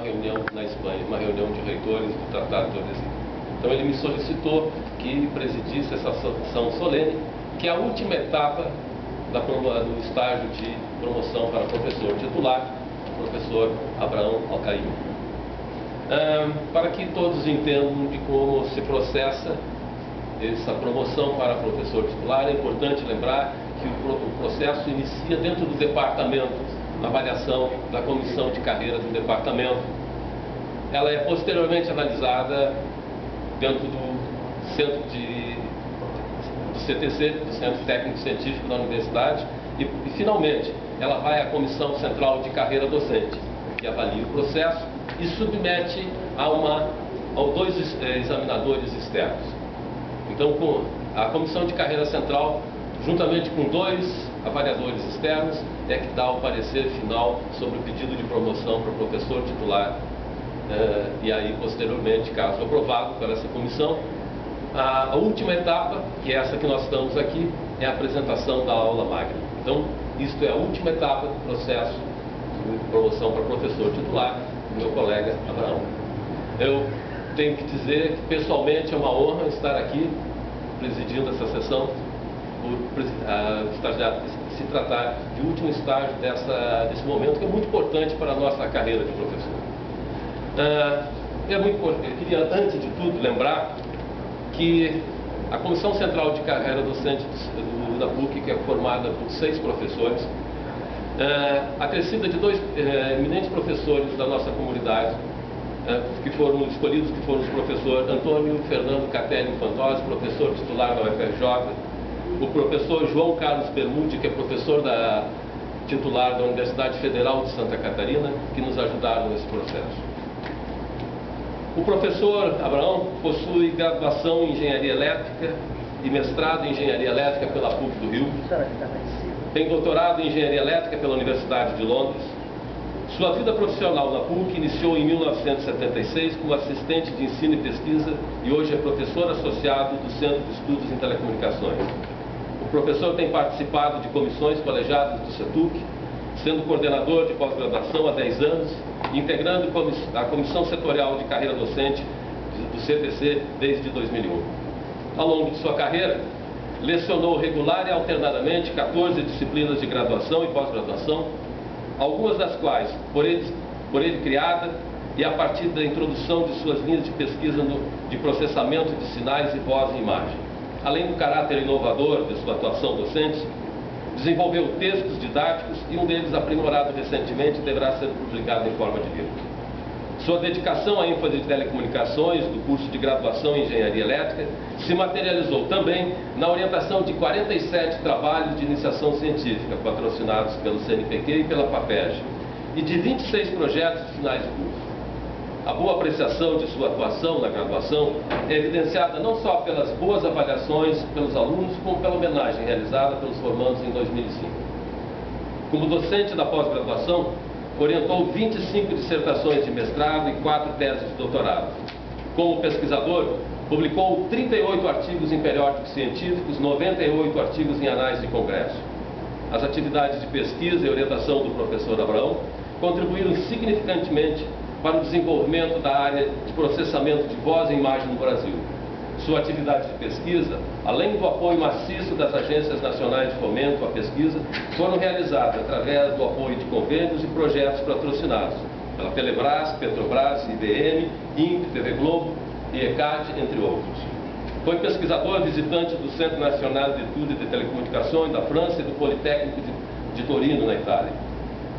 reunião na Espanha, uma reunião de reitores do Tratado de Tordesilhas. Então ele me solicitou que presidisse essa sessão solene, que é a última etapa do estágio de promoção para professor titular, o professor Abraão Alcaim. Para que todos entendam de como se processa essa promoção para professor titular, é importante lembrar que o processo inicia dentro do departamento, na avaliação da comissão de carreira do departamento. Ela é posteriormente analisada dentro do centro do CTC, do Centro Técnico Científico da Universidade, e finalmente ela vai à Comissão Central de Carreira Docente, que avalia o processo e submete a dois examinadores externos. Então, a Comissão de Carreira Central, juntamente com dois avaliadores externos, é que dá o parecer final sobre o pedido de promoção para o professor titular. E aí, posteriormente, caso aprovado por essa comissão, a última etapa, que é essa que nós estamos aqui, é a apresentação da aula magna. Então, isto é a última etapa do processo de promoção para professor titular do meu colega Abraão. Eu tenho que dizer que, pessoalmente, é uma honra estar aqui presidindo essa sessão, por se tratar de último estágio desse momento, que é muito importante para a nossa carreira de professor. Eu queria, antes de tudo, lembrar que a Comissão Central de Carreira Docente da PUC, que é formada por 6 professores, acrescida de 2 eminentes professores da nossa comunidade, que foram escolhidos, que foram os professores Antônio Fernando Catelli Fantozzi, professor titular da UFRJ, o professor João Carlos Bermude, que é professor titular da Universidade Federal de Santa Catarina, que nos ajudaram nesse processo. O professor Abraão possui graduação em Engenharia Elétrica e mestrado em Engenharia Elétrica pela PUC do Rio. Tem doutorado em Engenharia Elétrica pela Universidade de Londres. Sua vida profissional na PUC iniciou em 1976 como assistente de ensino e pesquisa e hoje é professor associado do Centro de Estudos em Telecomunicações. O professor tem participado de comissões colegiadas do CETUC, sendo coordenador de pós-graduação há 10 anos, integrando a Comissão Setorial de Carreira Docente do CTC desde 2001. Ao longo de sua carreira, lecionou regular e alternadamente 14 disciplinas de graduação e pós-graduação, algumas das quais por ele criada e a partir da introdução de suas linhas de pesquisa de processamento de sinais e voz e imagem. Além do caráter inovador de sua atuação docente, desenvolveu textos didáticos e um deles, aprimorado recentemente, deverá ser publicado em forma de livro. Sua dedicação à ênfase de telecomunicações do curso de graduação em Engenharia Elétrica se materializou também na orientação de 47 trabalhos de iniciação científica, patrocinados pelo CNPq e pela FAPERJ, e de 26 projetos de finais de curso. A boa apreciação de sua atuação na graduação é evidenciada não só pelas boas avaliações pelos alunos, como pela homenagem realizada pelos formandos em 2005. Como docente da pós-graduação, orientou 25 dissertações de mestrado e 4 teses de doutorado. Como pesquisador, publicou 38 artigos em periódicos científicos, 98 artigos em anais de congresso. As atividades de pesquisa e orientação do professor Abraão contribuíram significantemente para o desenvolvimento da área de processamento de voz e imagem no Brasil. Sua atividade de pesquisa, além do apoio maciço das agências nacionais de fomento à pesquisa, foram realizadas através do apoio de convênios e projetos patrocinados pela Telebrás, Petrobras, IBM, INPE, TV Globo e ECAD, entre outros. Foi pesquisador visitante do Centro Nacional de Estudos de Telecomunicações da França e do Politécnico de Torino, na Itália.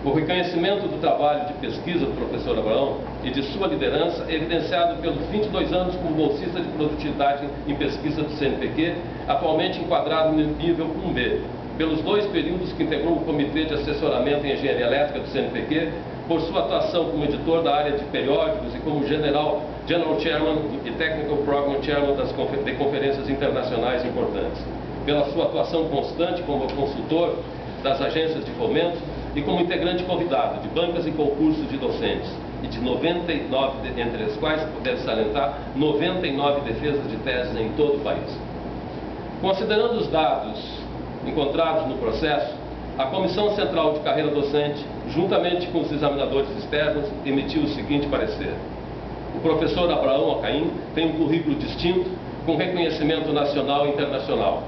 O reconhecimento do trabalho de pesquisa do professor Abraão e de sua liderança é evidenciado pelos 22 anos como bolsista de produtividade em pesquisa do CNPq, atualmente enquadrado no nível 1B, pelos 2 períodos que integrou o Comitê de Assessoramento em Engenharia Elétrica do CNPq, por sua atuação como editor da área de periódicos e como General Chairman e Technical Program Chairman de conferências internacionais importantes, pela sua atuação constante como consultor das agências de fomento e como integrante convidado de bancas e concursos de docentes, e de 99, entre as quais deve salientar 99 defesas de teses em todo o país. Considerando os dados encontrados no processo, A Comissão Central de Carreira Docente, juntamente com os examinadores externos, emitiu o seguinte parecer. O professor Abraão Alcaim tem um currículo distinto, com reconhecimento nacional e internacional.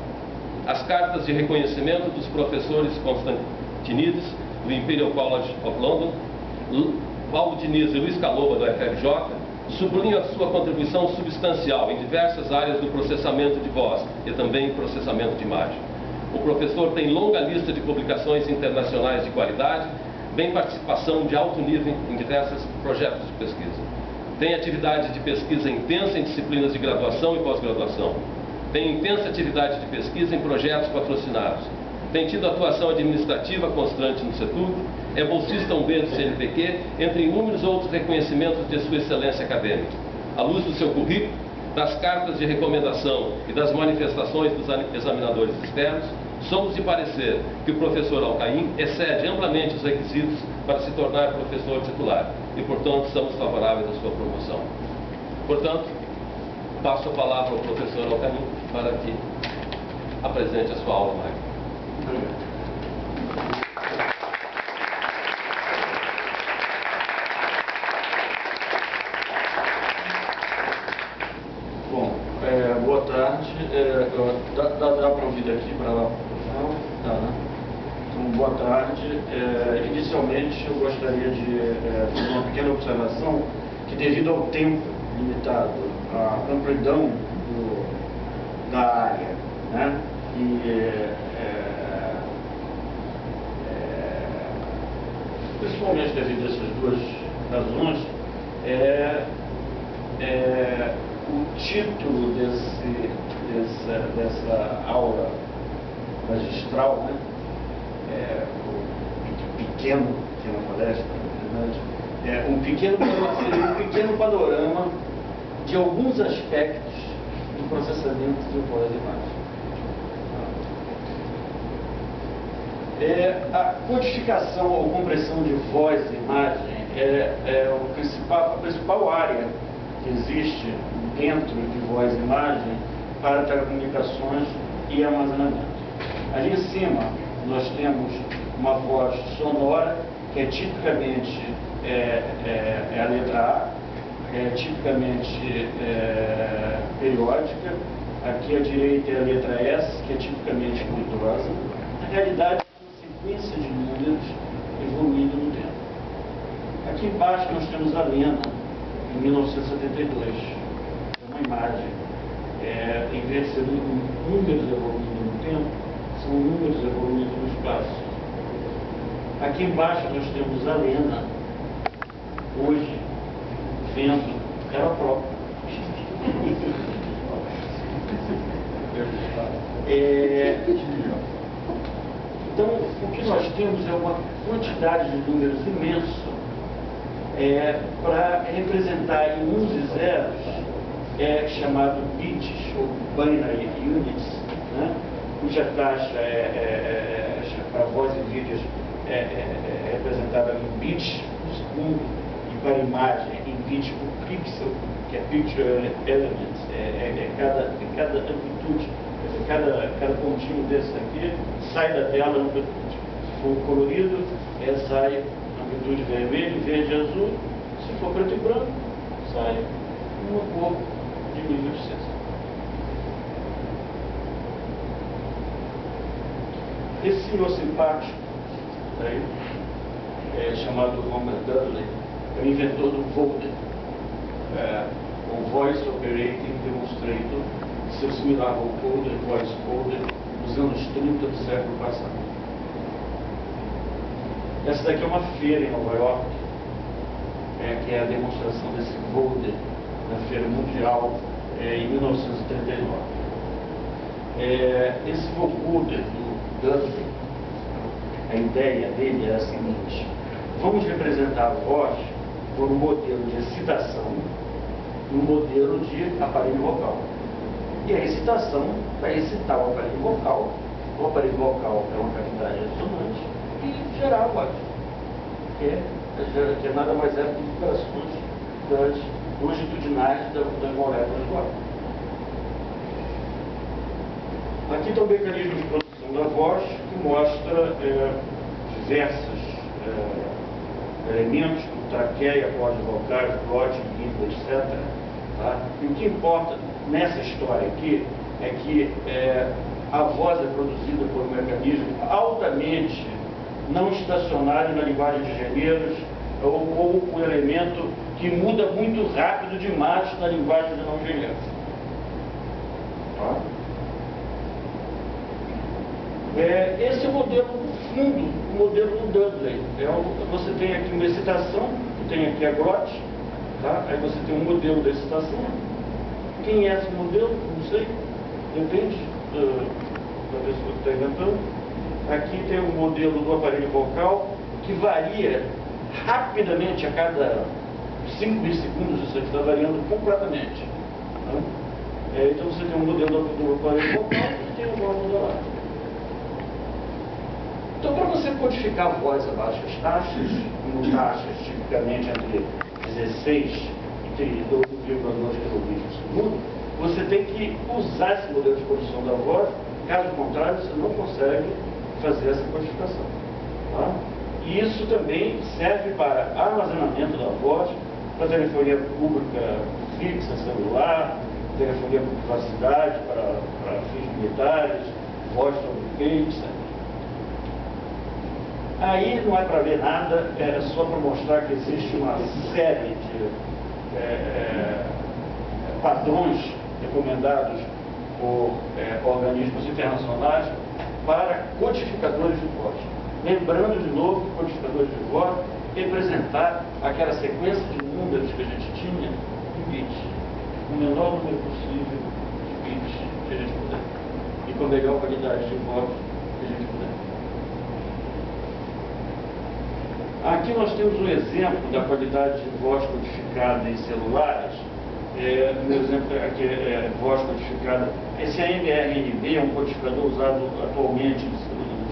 As cartas de reconhecimento dos professores Constantinides, do Imperial College of London, Paulo Diniz e Luiz Calova, do FRJ, sublinham a sua contribuição substancial em diversas áreas do processamento de voz e também processamento de imagem. O professor tem longa lista de publicações internacionais de qualidade, bem participação de alto nível em diversos projetos de pesquisa. Tem atividade de pesquisa intensa em disciplinas de graduação e pós-graduação. Tem intensa atividade de pesquisa em projetos patrocinados. Tem tido atuação administrativa constante no setor. É bolsista 1B do CNPq, entre inúmeros outros reconhecimentos de sua excelência acadêmica. À luz do seu currículo, das cartas de recomendação e das manifestações dos examinadores externos, somos de parecer que o professor Alcaim excede amplamente os requisitos para se tornar professor titular e, portanto, somos favoráveis à sua promoção. Portanto, passo a palavra ao professor Alcaim para que apresente a sua aula magna. Bom, boa tarde. Dá para ouvir daqui para lá? Não? Tá, né? Então, boa tarde. Inicialmente, eu gostaria de fazer uma pequena observação que, devido ao tempo limitado, à amplidão da área, né? Principalmente devido a essas duas razões, o título dessa aula magistral, né, pequena palestra, na verdade, seria um pequeno panorama de alguns aspectos do processamento de voz e imagem. A codificação ou compressão de voz e imagem é a principal área que existe dentro de voz e imagem para telecomunicações e armazenamento. Ali em cima nós temos uma voz sonora, que é tipicamente a letra A, tipicamente periódica. Aqui à direita é a letra S, que é tipicamente ruidosa. Na realidade, sequência de números evoluindo no tempo. Aqui embaixo nós temos a Lena, em 1972. É uma imagem. Em vez de ser números evoluindo no tempo, são números evoluindo no espaço. Aqui embaixo nós temos a Lena, hoje, vendo ela própria. Então, o que nós temos é uma quantidade de números imenso para representar em uns e zeros, chamado bits ou binary units, né, cuja taxa para voz e vídeos é representada em bits por segundo e para imagem em bits por pixel, que é picture element, cada amplitude. Cada pontinho desse aqui sai da tela amplitude. Se for colorido, sai amplitude vermelho, verde e azul. Se for preto e branco, sai uma cor de 1800. Esse senhor simpático, chamado Homer Dudley, é o inventor do Voder, o Voice Operating Demonstrator, seu similar ao Coder, Voice Coder, nos anos 30 do século passado. Essa daqui é uma feira em Nova York, que é a demonstração desse Voder na Feira Mundial em 1939. Esse vocoder do Dudley, a ideia dele era a seguinte: vamos representar a voz por um modelo de excitação e um modelo de aparelho vocal. E a excitação vai excitar o aparelho vocal é uma cavidade ressonante, e gerar a voz, que nada mais é do que vibrações das longitudinais das moléculas do ar. Aqui está o mecanismo de produção da voz, que mostra diversos elementos, como traqueia, cordas vocais, glote, língua, etc. Tá? E o que importa nessa história aqui é que a voz é produzida por um mecanismo altamente não estacionário na linguagem de gêneros, ou um elemento que muda muito rápido demais na linguagem de não gêneros. Tá? Esse é o modelo fundo, o modelo do Dudley. Você tem aqui uma excitação, tem aqui a glote, tá? Aí você tem um modelo da excitação. Quem é esse modelo? Não sei, depende da pessoa que está inventando. Aqui tem um modelo do aparelho vocal que varia rapidamente a cada 5 milissegundos, isso está variando completamente. Tá? Então você tem um modelo do aparelho vocal e tem um voz modulada. Então, para você codificar a voz a baixas taxas, com taxas tipicamente entre 16 e 32,2 kbps por segundo, você tem que usar esse modelo de produção da voz, caso contrário, você não consegue fazer essa codificação. Tá? E isso também serve para armazenamento da voz, para telefonia pública fixa, celular, telefonia por privacidade, para fins militares, voz sobre etc. Aí não é para ver nada, é só para mostrar que existe uma série de padrões recomendados por organismos internacionais para codificadores de voz. Lembrando de novo que codificadores de voz representar aquela sequência de números que a gente tinha em bits, o menor número possível de bits que a gente puder, e com a melhor qualidade de voz que a gente puder. Aqui nós temos um exemplo da qualidade de voz codificada em celulares. Um exemplo aqui é voz codificada. Esse AMRNB é um codificador usado atualmente nos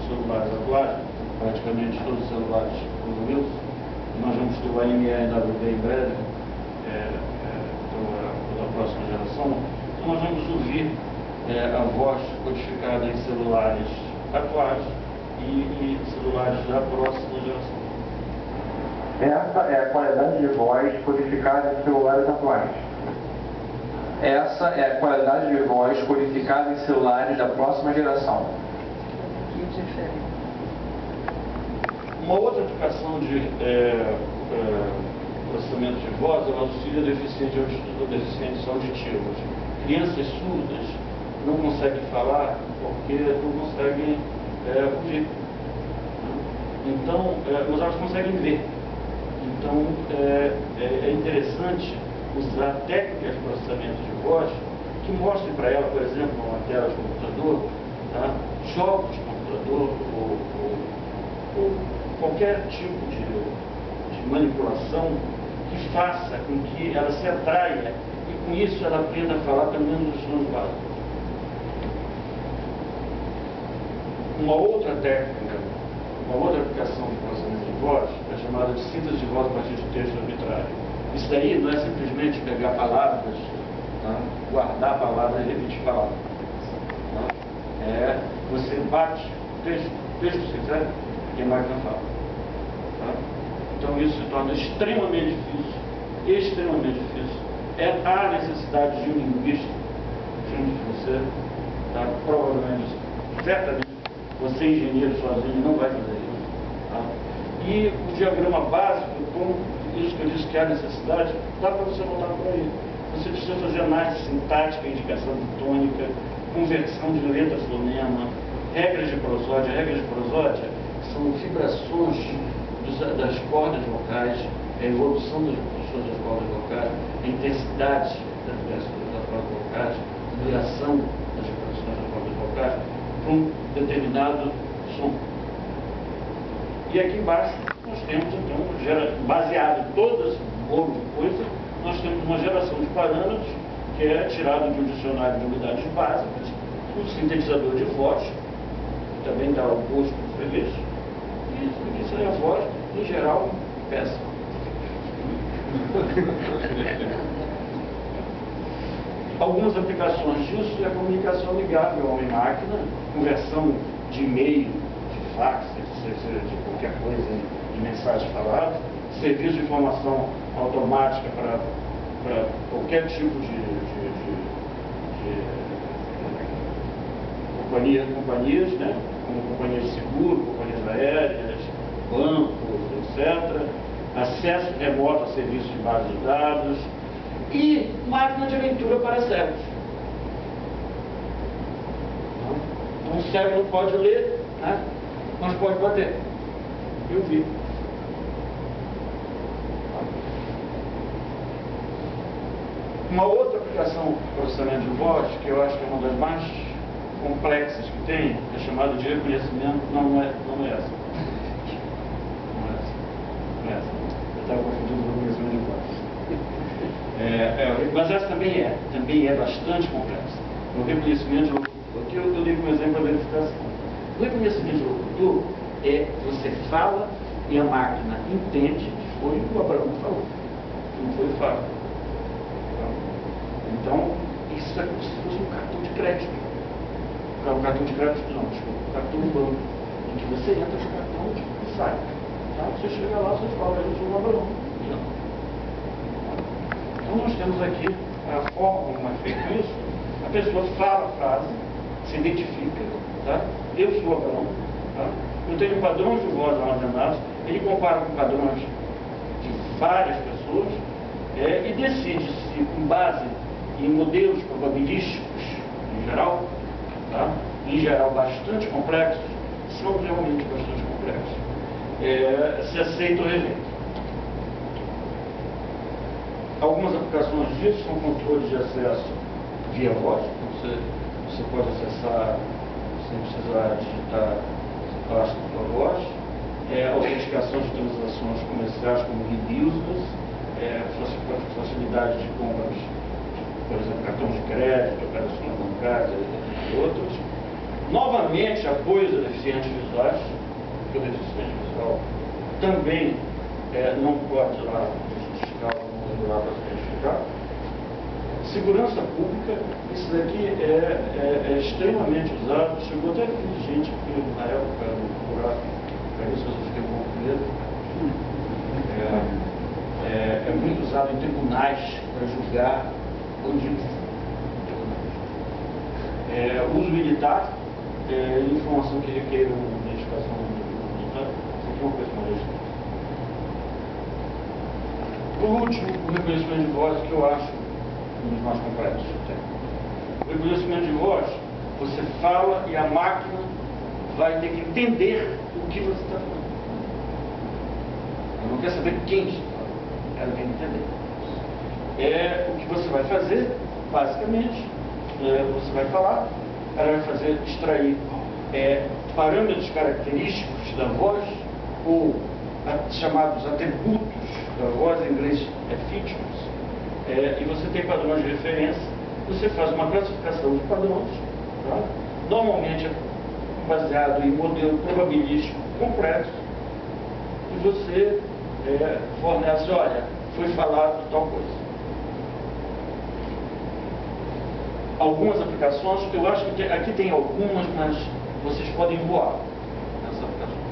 celulares atuais, praticamente todos os celulares usam isso. Nós vamos ter o AMRNW em breve, da próxima geração. Então nós vamos ouvir a voz codificada em celulares atuais e celulares da próxima geração. Essa é a qualidade de voz codificada em celulares atuais. Essa é a qualidade de voz codificada em celulares da próxima geração. Uma outra aplicação de processamento de voz é o auxílio a deficientes auditivos. Crianças surdas não conseguem falar porque não conseguem ouvir. Então, mas elas conseguem ver. Então, é interessante usar técnicas de processamento de voz que mostrem para ela, por exemplo, uma tela de computador, tá? Jogos de computador ou qualquer tipo de manipulação que faça com que ela se atraia e com isso ela aprenda a falar pelo menos os sons básicos. Uma outra técnica, uma outra aplicação de processamento de voz é chamada de síntese de voz a partir de texto arbitrário. Isso daí não é simplesmente pegar palavras, tá? Guardar palavras e repetir palavras. Tá? Você bate o texto que você quiser e a máquina fala. Tá? Então isso se torna extremamente difícil, há necessidade de um linguista junto de você, tá? Provavelmente, certamente, você engenheiro sozinho não vai fazer isso. Tá? E o diagrama básico, com isso que eu disse que há necessidade, dá para você voltar por aí. Você precisa fazer análise sintática, indicação de tônica, conversão de letra fonema, regras de prosódia. Regras de prosódia são vibrações das cordas vocais, a evolução das vibrações das cordas vocais, a intensidade das vibrações das cordas vocais, a duração das vibrações das cordas vocais, para um determinado som. E aqui embaixo nós temos, então, baseado em todo esse bolo de coisa, nós temos uma geração de parâmetros que é tirado de um dicionário de unidades básicas, um sintetizador de voz, que também dá o gosto do freguês, e isso aí a voz, em geral, péssima. Algumas aplicações disso é a comunicação amigável homem-máquina, conversão de e-mail, de fax, de qualquer coisa, de mensagem falada, serviço de informação automática para qualquer tipo de companhias, né? Como companhias de seguro, companhias aéreas, bancos, etc. Acesso remoto a serviços de base de dados e máquina de leitura para cegos. Então, um cego não pode ler, né? Mas pode bater. Eu vi. Uma outra aplicação de processamento de voz, que eu acho que é uma das mais complexas que tem, é chamada de reconhecimento. Não é essa. Não é essa. Eu estava confundindo com o reconhecimento de voz. Mas essa também é bastante complexa. O reconhecimento de locutor, aqui eu dei como exemplo a verificação. O reconhecimento de locutor é você fala e a máquina entende que foi o Abraão que falou, não foi o Fábio. Então, isso é como se fosse um cartão de crédito. Um cartão de crédito não, desculpa, um cartão de banco, em que você entra com o cartão e sai. Tá? Você chega lá, você fala, eu sou o Abraão. Então nós temos aqui a forma como é feito isso. A pessoa fala a frase, se identifica, tá? Eu sou o Abraão. Tá? Eu tenho padrões de voz armazenados, ele compara com padrões de várias pessoas e decide se, com base em modelos probabilísticos, em geral bastante complexos, são realmente bastante complexos, se aceita ou rejeita. Algumas aplicações disso são controles de acesso via voz, você pode acessar sem precisar digitar passa com a voz, autenticação de transações comerciais como reducers, facilidade de compras, por exemplo, cartão de crédito, operações bancárias e outros. Novamente, apoio a deficientes visuais, porque o deficiente visual também não pode ir lá justificar, não lá para se identificar. Segurança pública, isso daqui é extremamente usado, chegou até aqui gente que na época no procurar para isso eu fiquei um pouco com medo. É muito usado em tribunais para julgar bandidos. Uso militar, informação que requer uma identificação militar, isso aqui é uma coisa mais. Por último, o reconhecimento de voz, que eu acho um dos mais complexos. O reconhecimento de voz, você fala e a máquina vai ter que entender o que você está falando. Ela não quer saber quem está falando, ela tem que entender. O que você vai fazer, basicamente, você vai falar, ela vai extrair parâmetros característicos da voz, ou chamados atributos da voz, em inglês features, e você tem padrões de referência, você faz uma classificação de padrões, tá? Normalmente baseado em modelo probabilístico complexo, e você fornece, olha, foi falado tal coisa. Algumas aplicações, eu acho que aqui tem algumas, mas vocês podem voar nessas aplicações,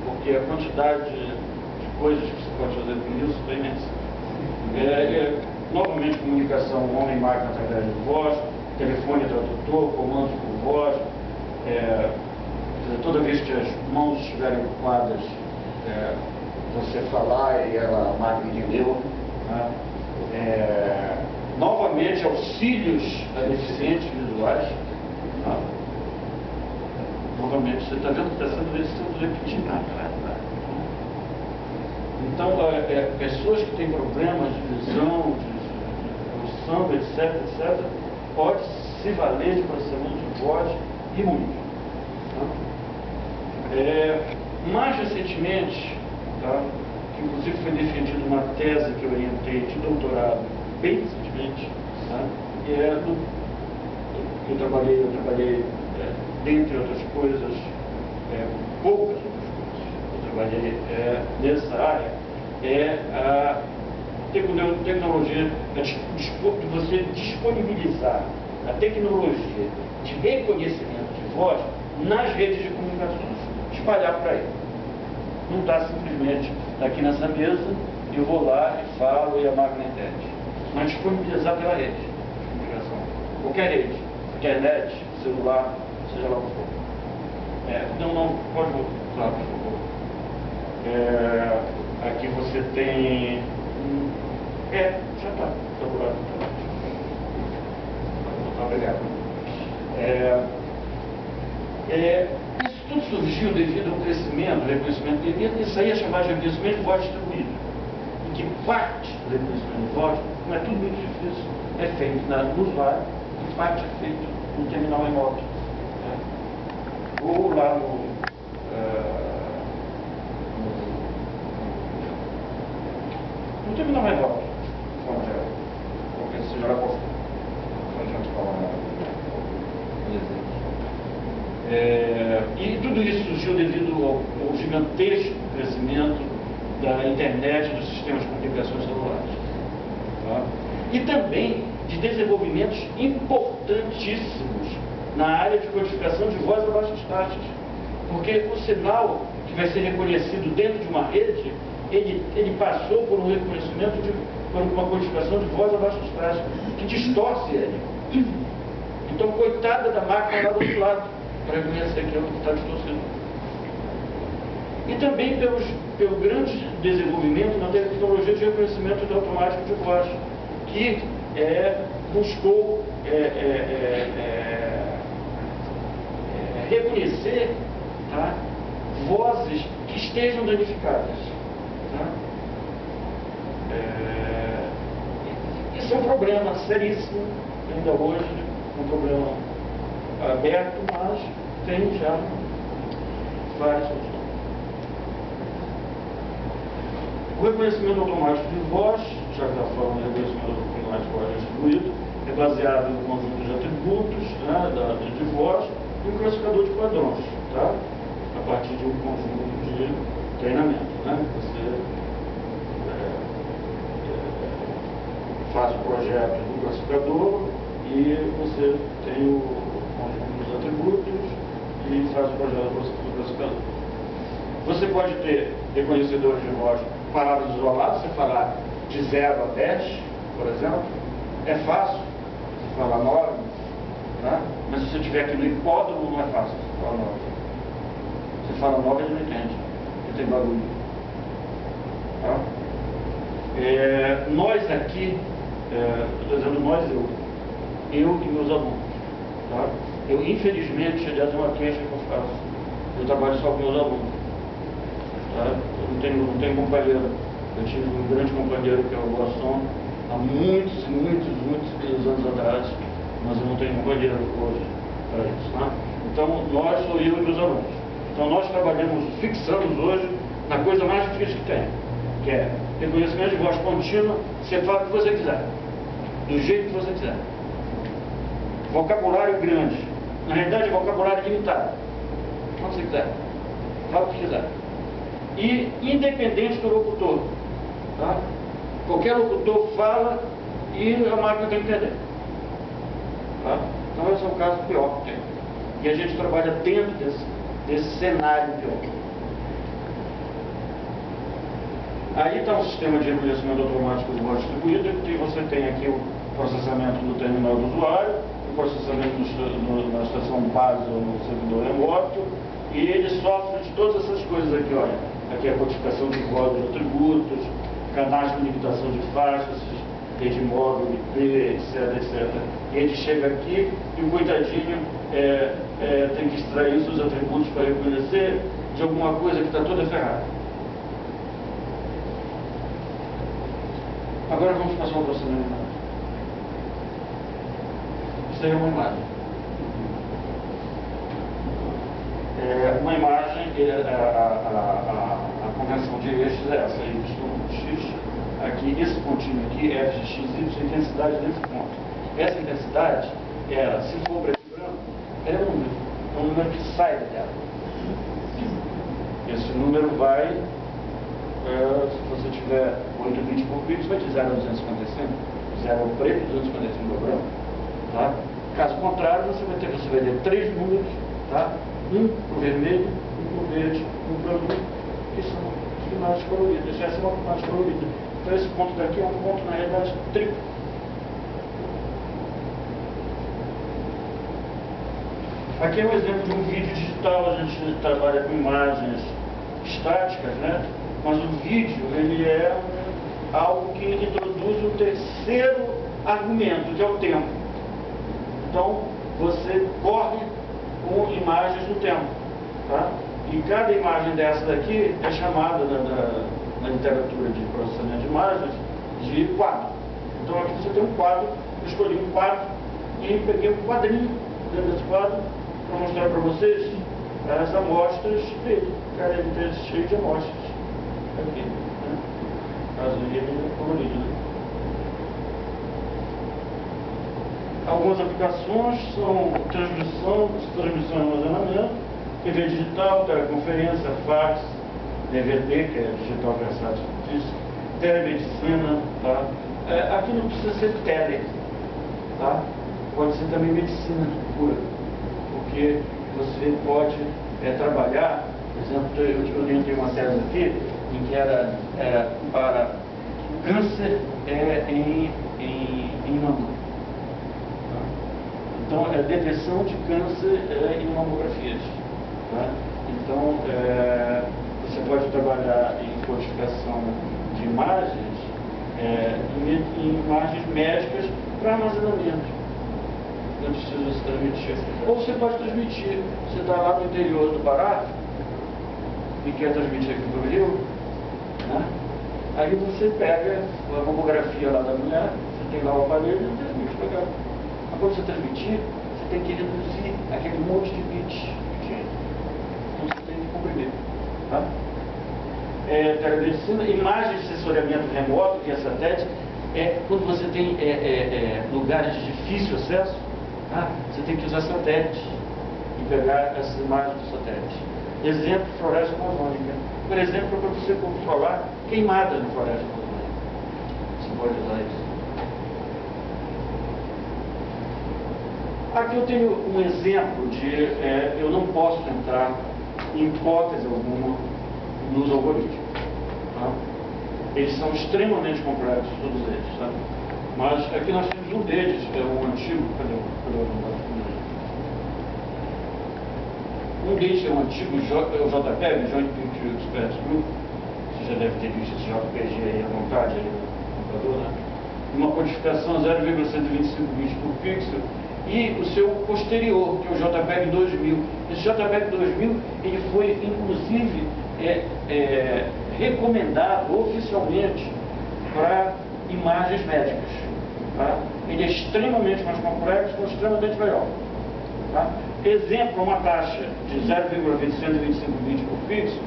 porque a quantidade de coisas que você pode fazer com isso é imensa. Novamente, comunicação homem-máquina através de voz, telefone tradutor, comandos por voz, toda vez que as mãos estiverem ocupadas, você falar e a máquina entendeu. Né? Novamente, auxílios a deficientes visuais. Tá? Novamente, você está vendo que está sendo repetido. Então, pessoas que têm problemas de visão, de audição, etc., pode se valer de processamento de voz e muito. Tá? Mais recentemente, tá? Que inclusive foi defendida uma tese que eu orientei de doutorado, bem recentemente, tá? Eu trabalhei dentre outras coisas, poucas outras coisas, eu trabalhei nessa área, a tecnologia de você disponibilizar a tecnologia de reconhecimento de voz nas redes de comunicações, espalhar por aí. Não está simplesmente aqui nessa mesa, eu vou lá e falo e a máquina entende. Mas disponibilizar pela rede de comunicação. Qualquer rede, internet, celular, seja lá o que for. Não, pode voltar, por favor. Aqui você tem... já está. Obrigado. Isso tudo surgiu devido ao reconhecimento devido, isso aí é chamado de reconhecimento de voz distribuído. E que parte do reconhecimento de voz, não é tudo muito difícil, é feito no usuário, e parte é feito no terminal remoto. Ou lá no terminal remoto, qualquer seja lá qual for. E tudo isso surgiu devido ao gigantesco crescimento da internet e dos sistemas de comunicações celulares. Tá? E também de desenvolvimentos importantíssimos na área de codificação de voz a baixas taxas. Porque o sinal que vai ser reconhecido dentro de uma rede, ele passou por um reconhecimento, por uma codificação de voz a baixas taxas, que distorce ele. Então, coitada da máquina lá do outro lado, para reconhecer aquilo que está distorcido. E também pelo grande desenvolvimento na tecnologia de reconhecimento automático de voz, que buscou reconhecer, tá, vozes que estejam danificadas. Tá? Isso é um problema seríssimo, ainda hoje, um problema aberto, mas tem já várias soluções. O reconhecimento automático de voz, já que está falando de reconhecimento automático de voz distribuído, é baseado no conjunto de atributos, né, de voz e um classificador de padrões, tá? A partir de um conjunto de treinamento. Né? Você faz o projeto do classificador e você tem o conjunto dos atributos e faz o projeto do classificador. Você pode ter reconhecedores de voz palavras isoladas, você falar de 0 a 10, por exemplo, é fácil, você fala 9, né? Mas se você estiver aqui no hipódromo, não é fácil, você fala 9. Você fala 9, ele não entende, ele tem barulho. Tá? Nós aqui, estou dizendo nós, eu e meus alunos. Tá? Eu, infelizmente, aliás, é uma queixa que eu faço. Eu trabalho só com meus alunos. Tá? Eu não tenho companheiro. Eu tive um grande companheiro que é o Boasson há muitos anos atrás, mas eu não tenho companheiro hoje para isso. Tá? Então, nós sou eu e meus alunos. Então, nós fixamos hoje na coisa mais difícil que tem, que é reconhecimento de voz contínua. Você fala o que você quiser, do jeito que você quiser. Vocabulário grande. Na realidade, vocabulário limitado. Como você quiser. Fala o que quiser. E independente do locutor. Tá? Qualquer locutor fala e a máquina tem que entender. Tá? Então esse é o caso pior que tem. E a gente trabalha dentro desse cenário pior. Aí está um sistema de reconhecimento automático de voz distribuído, que você tem aqui o processamento do terminal do usuário, o processamento na estação base ou no servidor remoto, e ele sofre de todas essas coisas aqui, olha. Aqui é a codificação de códigos de atributos, canais de limitação de faixas, rede móvel, IP, etc. E a gente chega aqui e o coitadinho tem que extrair seus atributos para reconhecer de alguma coisa que está toda ferrada. Agora vamos passar ao próximo imagem. Isso aí é uma imagem. Uma imagem, a convenção de eixos é essa, y, x, aqui, esse pontinho aqui, f de x, y, a intensidade desse ponto. Essa intensidade, se for preto e branco, é um número que sai da tela. Esse número vai, se você tiver 820 por bit, vai de 0 a 255, 0 ao preto, 255 ao branco. Tá? Caso contrário, você vai ter 3 números, tá? um para o vermelho, um para o verde, um para o azul, que são as imagens coloridas. Essa é uma imagem colorida. Então esse ponto daqui é um ponto, na realidade, triplo. Aqui é um exemplo de um vídeo digital. A gente trabalha com imagens estáticas, né? Mas o vídeo, ele é algo que introduz o terceiro argumento, que é o tempo. Então, você corre com imagens do tempo, tá? E cada imagem dessa daqui é chamada na literatura de processamento de imagens de quadro. Então, aqui você tem um quadro, eu escolhi um quadro e peguei um quadrinho dentro desse quadro para mostrar para vocês as amostras dele. Cara, ele tem cheio de amostras aqui, né? Caso ele é colorido, né? Algumas aplicações são transmissão e armazenamento, TV digital, teleconferência, fax, DVD, que é digital versátil, telemedicina, tá? Aqui não precisa ser tele, tá? Pode ser também medicina pura, porque você pode trabalhar, por exemplo, eu orientei uma tese aqui, em que era para câncer em mama. Então, é detecção de câncer em mamografias. Tá? Então, você pode trabalhar em codificação de imagens, em imagens médicas para armazenamento. Não precisa se transmitir. Ou você pode transmitir. Você está lá no interior do Pará e quer transmitir aqui para o Rio, né? Aí você pega a mamografia lá da mulher, você tem lá o aparelho e transmite para cá. Mas quando você transmitir, você tem que reduzir aquele monte de bits pequeno. Então você tem que comprimir. Tá? Telemedicina, imagens de sensoriamento remoto, que é satélite, quando você tem lugares de difícil acesso, tá? Você tem que usar satélite e pegar essas imagens do satélite. Exemplo, floresta amazônica. Por exemplo, para você controlar queimadas na floresta amazônica. Você pode usar isso. Aqui eu tenho um exemplo de eu não posso entrar em hipótese alguma nos algoritmos. Tá? Eles são extremamente complexos, todos eles. Tá? Mas aqui nós temos um deles, que é um antigo. Um deles é um antigo, o JPEG, Joint Picture Experts Group. Você já deve ter visto esse JPG aí à vontade aí no computador, né? Uma codificação 0,125 bits por pixel. E o seu posterior, que é o JPEG 2000. Esse JPEG 2000, ele foi inclusive recomendado oficialmente para imagens médicas. Tá? Ele é extremamente mais complexo, mas extremamente melhor. Tá? Exemplo, uma taxa de 0,125 bits por pixel,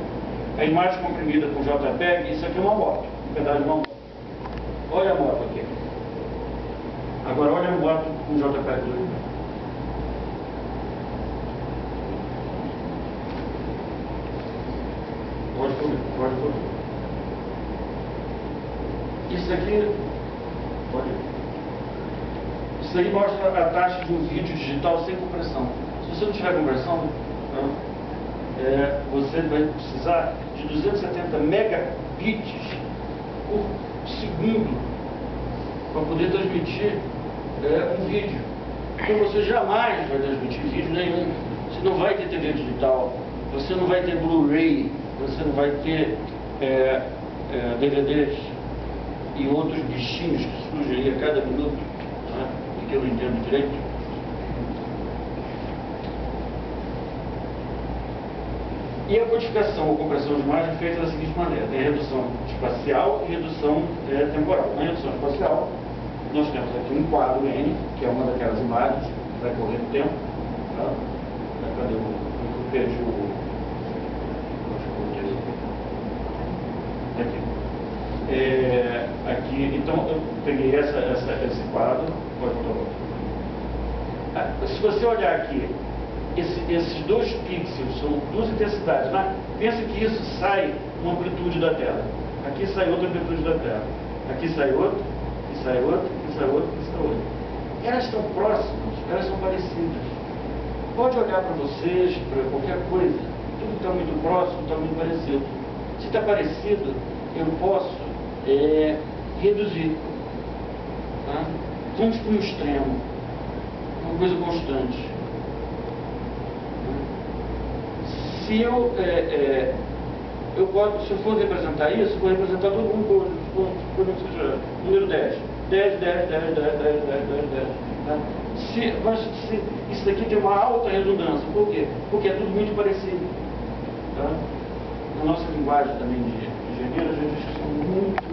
a imagem comprimida por JPEG, isso aqui é uma moto, um pedaço de uma moto. Olha a moto aqui. Agora olha a moto com JPEG 2000. Pode comer. Isso aqui, isso aí mostra a taxa de um vídeo digital sem compressão. Se você não tiver compressão, você vai precisar de 270 megabits por segundo para poder transmitir um vídeo. Então você jamais vai transmitir vídeo nenhum. Você não vai ter TV digital, você não vai ter Blu-ray, você não vai ter DVDs e outros bichinhos que surgem aí a cada minuto, né? Que eu não entendo direito. E a codificação ou compressão de imagem é feita da seguinte maneira: tem redução espacial e redução temporal. Na redução espacial, nós temos aqui um quadro N, que é uma daquelas imagens que vai correr no tempo. Tá? Cadê eu perdi aqui, então eu peguei esse quadro, pode botar. Se você olhar aqui, esses dois pixels são duas intensidades, né? Pensa que isso sai uma amplitude da tela. Aqui sai outra amplitude da tela. Aqui sai outra, aqui sai outra, aqui sai outra, aqui sai outra. Elas estão próximas, elas são parecidas. pode olhar para vocês, para qualquer coisa, tudo está muito próximo, está muito parecido. Se está parecido, eu posso reduzir. Tá? Vamos para um extremo, uma coisa constante. Se eu for representar isso, vou representar todo mundo número 10. 10, 10, 10, 10, 10, 10, 10, 10. Tá? Mas isso daqui tem uma alta redundância. Por quê? Porque é tudo muito parecido. Tá? Na nossa linguagem também de engenheiro, a gente diz que são muito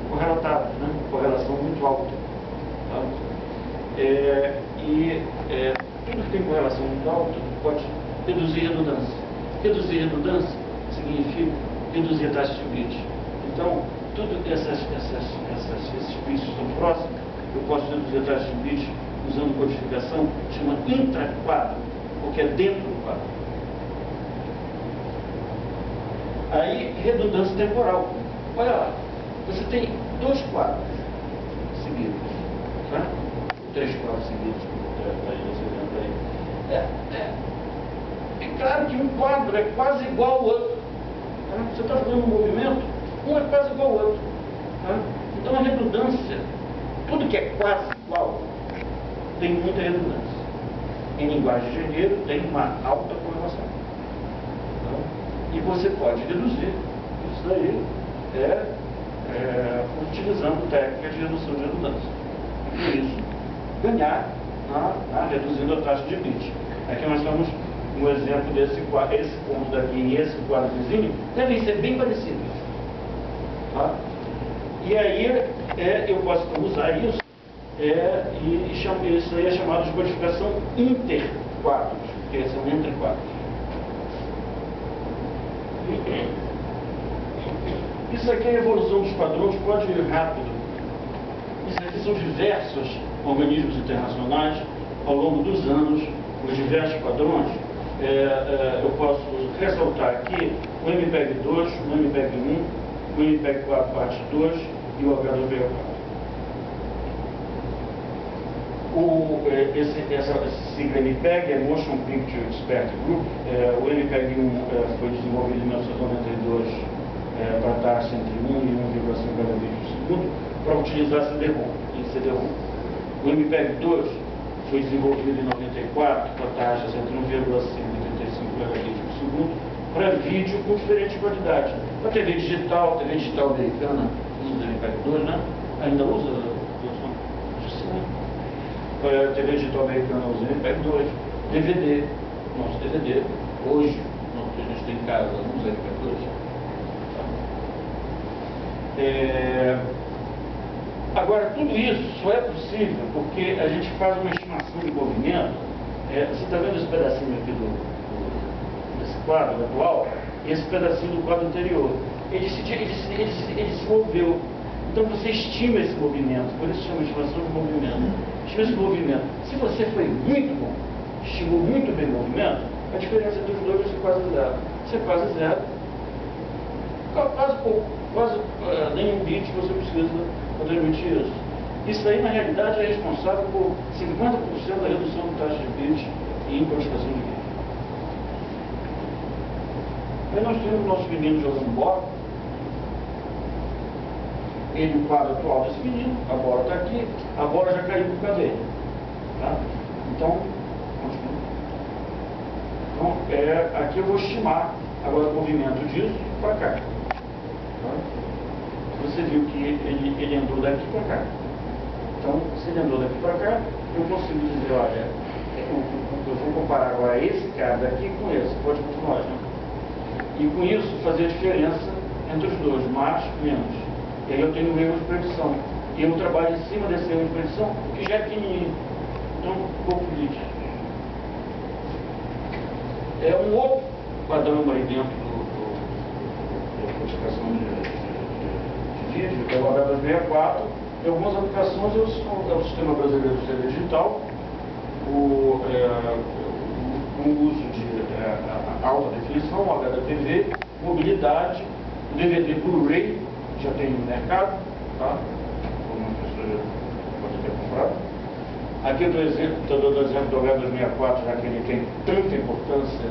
correlatáveis, né? Correlação muito alta. Tá? Tudo que tem correlação muito alta pode reduzir redundância. Reduzir redundância significa reduzir a taxa de bit. Então, todos esses bits estão próximos, eu posso reduzir a taxa de bit usando codificação, chama intraquadro, porque é dentro do quadro. Aí, redundância temporal. Olha lá, você tem 2 quadros seguidos, tá? 3 quadros seguidos, como você vendo aí. É claro que um quadro é quase igual ao outro. Tá? Você está fazendo um movimento, um é quase igual ao outro. Tá? Então a redundância, tudo que é quase igual, tem muita redundância. Em linguagem de engenheiro, tem uma alta correlação. Tá? E você pode reduzir isso daí utilizando técnicas de redução de redundância. E por isso, ganhar reduzindo a taxa de bit. Aqui nós estamos um exemplo desse quadro, esse ponto daqui e esse quadro vizinho devem ser bem parecidos. Tá? E aí eu posso usar isso isso aí é chamado de codificação interquadros, porque são entre quadros. Isso aqui é a evolução dos padrões, pode ir rápido. Isso aqui são diversos organismos internacionais ao longo dos anos, os diversos padrões. Eu posso ressaltar aqui o MPEG-2, o MPEG-1, o MPEG-4 parte 2 e o H2PO4. Essa sigla MPEG é Motion Picture Expert Group. O MPEG-1 foi desenvolvido em 1992 para taxa entre 1 e 1,5 megabits por segundo para utilizar CD-ROM em CD-ROM. O MPEG-2 foi desenvolvido em 94 para taxas entre 1,5 e 35 megabits por segundo para vídeo com diferente qualidade. Para TV digital americana usa MPEG-2, né? Ainda usa? TV digital americana usa MPEG-2. DVD, nosso DVD, hoje, que a gente tem em casa, não usa MPEG-2. Agora, tudo isso só é possível porque a gente faz uma estimação de movimento. Você está vendo esse pedacinho aqui desse quadro atual? Esse pedacinho do quadro anterior. Ele se moveu. Então você estima esse movimento, por isso chama de estimação de movimento. Estima esse movimento. Se você foi muito bom, estimou muito bem o movimento, a diferença entre os dois é quase zero. Isso é quase zero. Quase pouco. Quase nenhum bit você precisa para transmitir isso. Isso aí, na realidade, é responsável por 50% da redução da taxa de bit em codificação de bit. Aí nós temos o nosso menino jogando bola. Ele, o quadro atual desse menino, a bola está aqui, a bola já caiu por causa dele. Tá? Então, continua. Então, aqui eu vou estimar agora o movimento disso para cá. Tá? Você viu que ele andou daqui para cá. Então, se ele andou daqui para cá, eu consigo dizer, olha, eu vou comparar agora esse cara daqui com esse, pode continuar, né? E com isso fazer a diferença entre os dois, mais e menos. E aí eu tenho um erro de predição. E eu trabalho em cima desse erro de predição, que já é pequenininho. Então, pouco vídeo. É um outro padrão aí dentro da codificação de vídeo, que é o H264. Em algumas aplicações é o Sistema Brasileiro de TV Digital, o uso de alta definição, HDTV, mobilidade, o DVD Blu-ray, já tem no mercado, tá? Como a pessoa pode ter comprado. Aqui eu dou o exemplo do H264, já que ele tem tanta importância,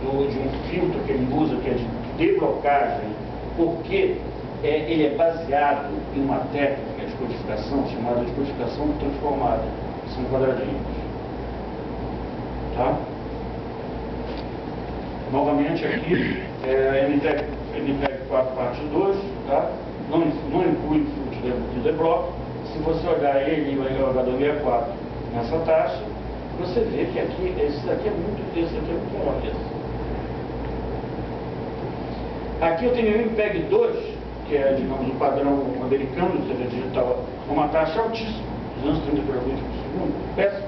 de um filtro que ele usa, que é de deblocagem, porque ele é baseado em uma técnica de codificação chamada de codificação transformada. São quadradinhos. Tá? Novamente aqui, MPEG 4 parte 2, tá? Não inclui filtro de deblock. Se você olhar ele e o H264 nessa taxa, você vê que aqui, esse daqui é muito menor. Aqui eu tenho o MPEG 2, que é, digamos, o padrão americano de TV digital, uma taxa altíssima, 230 kilobits por segundo, péssimo.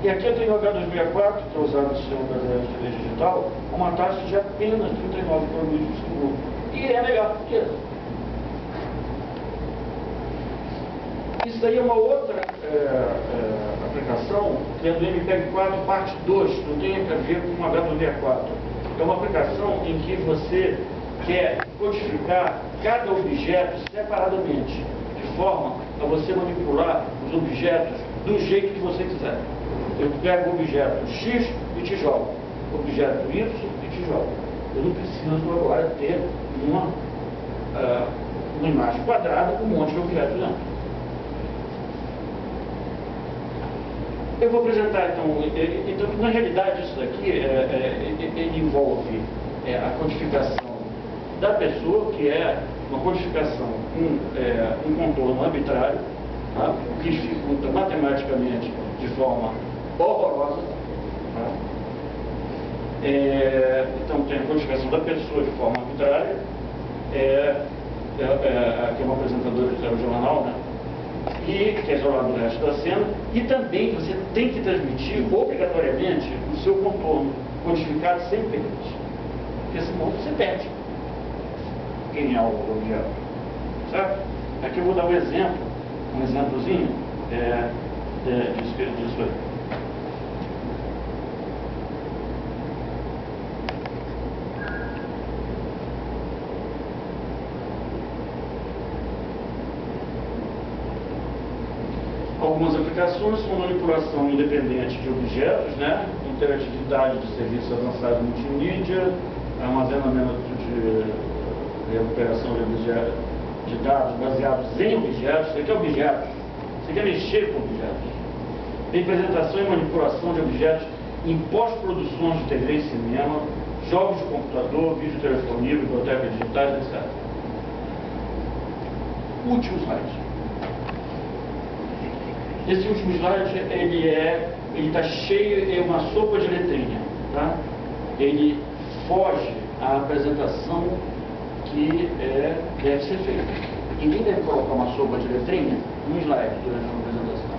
E aqui eu tenho o H264, que é usado no sistema brasileiro de TV digital, uma taxa de apenas 39 kilobits por segundo. E é melhor que esse. Isso daí é uma outra aplicação, que é do MPEG 4 parte 2, não tem a ver com o H264. É uma aplicação em que você quer codificar cada objeto separadamente, de forma a você manipular os objetos do jeito que você quiser. Eu pego o objeto X e te jogo, objeto Y e te jogo. Eu não preciso agora ter uma imagem quadrada com um monte de objetos dentro. Eu vou apresentar, então, na realidade, isso daqui ele envolve a codificação da pessoa, que é uma codificação com um contorno arbitrário, tá? O que dificulta matematicamente de forma horrorosa. Tá? Então, tem a codificação da pessoa de forma arbitrária, que é uma apresentadora de telejornal, né? E que é isolado do resto da cena, e também você tem que transmitir obrigatoriamente o seu contorno codificado sem perdas, porque senão você perde quem é o objeto, certo? Aqui eu vou dar um exemplozinho disso aí. Algumas aplicações são manipulação independente de objetos, né? Interatividade de serviços avançados multimídia, armazenamento de recuperação de dados baseados em objetos. Você quer objetos, você quer mexer com objetos. Representação e manipulação de objetos em pós-produções de TV e cinema, jogos de computador, videotelefonia, bibliotecas digitais, etc. Último slide. Esse último slide, ele está cheio, é uma sopa de letrinha, tá? Ele foge à apresentação que deve ser feita. Ninguém deve colocar uma sopa de letrinha num slide durante uma apresentação.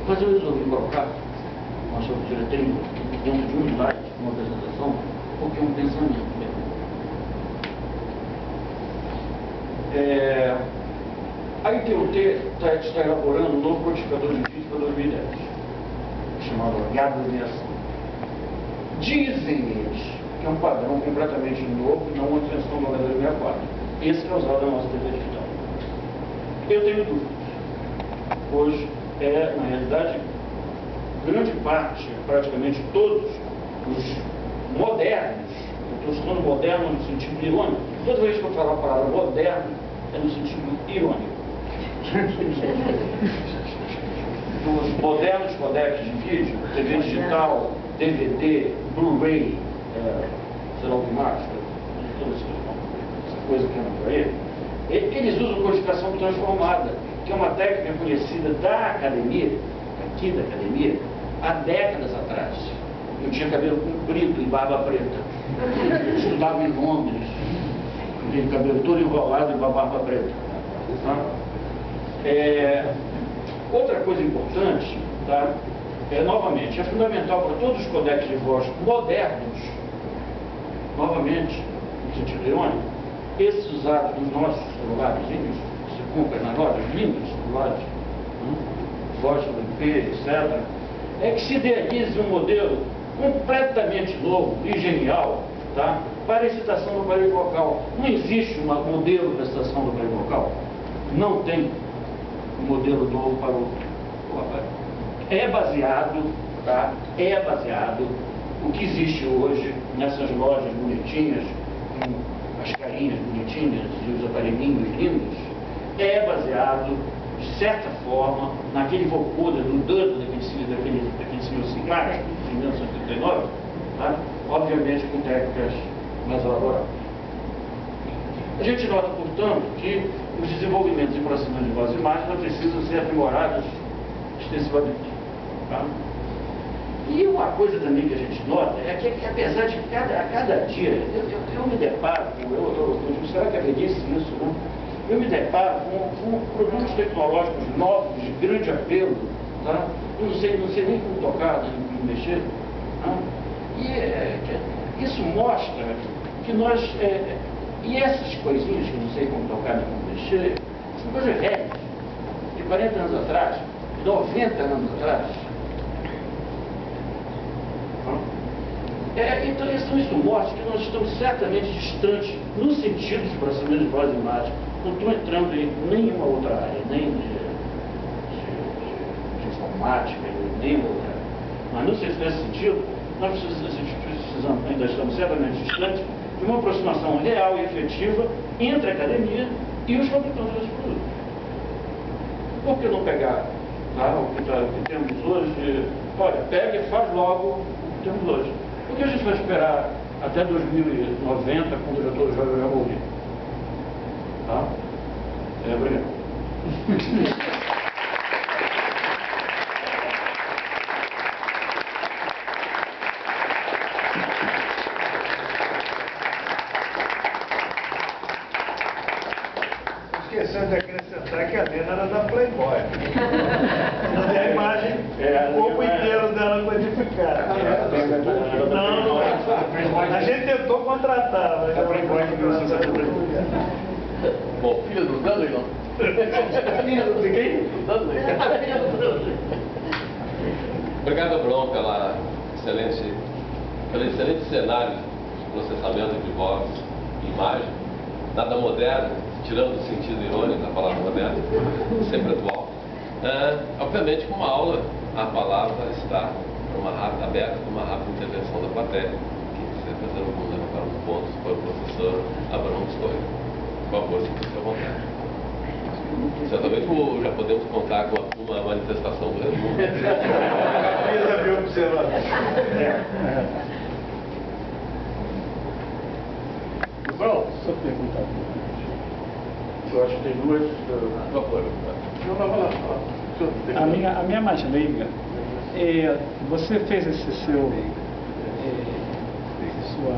Mas eu resolvi colocar uma sopa de letrinha dentro de um slide, uma apresentação, porque é um pensamento mesmo. A ITUT está elaborando um novo codificador de vídeo para 2010, chamado H265. Dizem eles que é um padrão completamente novo, não uma extensão do H264. Esse é usado na nossa TV digital. Eu tenho dúvidas. Hoje, na realidade, grande parte, praticamente todos os modernos, eu estou falando moderno no sentido irônico, toda vez que eu falo a palavra moderno, é no sentido irônico. Dos modernos codecs de vídeo, TV digital, DVD, Blu-ray, sei lá o que mais, toda essa coisa que anda por aí, eles usam codificação transformada, que é uma técnica conhecida da academia, aqui da academia, há décadas atrás. Eu tinha cabelo comprido e barba preta. Eu estudava em Londres, tinha cabelo todo enrolado e barba preta. Tá? Outra coisa importante, tá? Novamente, é fundamental para todos os codecs de voz modernos, novamente, no sentido irônico, esses usados nos nossos celulares, você compra nas lojas, lindos celulares, voz IP, etc., é que se idealize um modelo completamente novo e genial, tá? Para a excitação do aparelho vocal. Não existe um modelo para a excitação do aparelho vocal. Não tem um modelo novo para o aparelho. é baseado, tá? É baseado o que existe hoje nessas lojas bonitinhas, com as carinhas bonitinhas e os aparelhinhos lindos, é baseado, de certa forma, naquele vocoder, no dano daquele senhor Siglac, de 1939, tá? Obviamente com técnicas mais elaboradas. A gente nota, portanto, que os desenvolvimentos em processamento de voz e imagem não precisam ser aprimorados extensivamente. Tá? E uma coisa também que a gente nota é que apesar de cada dia, eu me deparo, será que é velhice isso, né? Eu me deparo com produtos tecnológicos novos, de grande apelo, tá? Eu não sei nem como tocar, nem mexer. Tá? E isso mostra que nós... e essas coisinhas que não sei como tocar nem como mexer, são coisas velhas, de 40 anos atrás, de 90 anos atrás. Então isso mostra que nós estamos certamente distantes no sentido de processamento de voz e imagem. Não estou entrando em nenhuma outra área, nem de informática, nem outra área. Mas não sei se nesse sentido, nós precisamos, ainda estamos certamente distantes de uma aproximação real e efetiva entre a academia e os fabricantes dos produtos. Por que não pegar o que temos hoje? Olha, pega e faz logo o que temos hoje. Por que a gente vai esperar até 2090, quando o diretor jovem já morrer? Tá? Obrigado. Esquecendo de acrescentar que a Lena era da Playboy. Ela tem a imagem, o corpo inteiro dela codificado. Não, a gente tentou contratar, mas a Playboy de 1963. Bom, filha do Dudley, não? Filha do quem? Do Dudley. Obrigado, Abraão, pelo excelente cenário de processamento de voz e imagem. Nada moderno, tirando o sentido irônico da palavra moderno, sempre atual. Obviamente, com uma aula, a palavra está aberta para uma rápida intervenção da plateia, que se representa para um ponto para o professor Abraão Biscoito. Por favor, se fique à vontade. Certamente já podemos contar com uma manifestação do resumo. Bom, só perguntar. Eu acho que tem duas. Por favor. A minha mais leiga, você fez esse sua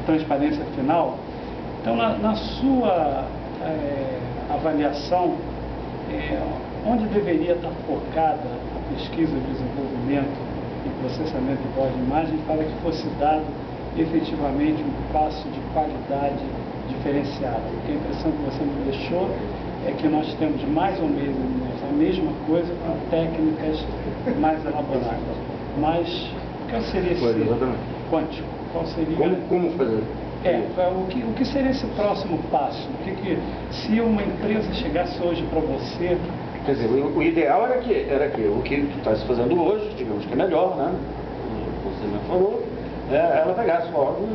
transparência final. Então, na sua avaliação, onde deveria estar focada a pesquisa, desenvolvimento e processamento de voz e imagem para que fosse dado efetivamente um passo de qualidade diferenciada? Porque a impressão que você me deixou é que nós temos mais ou menos a mesma coisa com técnicas mais elaboradas. Mas qual seria esse quântico? Qual seria... Como fazer? O que seria esse próximo passo? Se uma empresa chegasse hoje para você... Quer dizer, o ideal era que o que está se fazendo hoje, digamos que é melhor, né? Você me falou, ela pegasse logo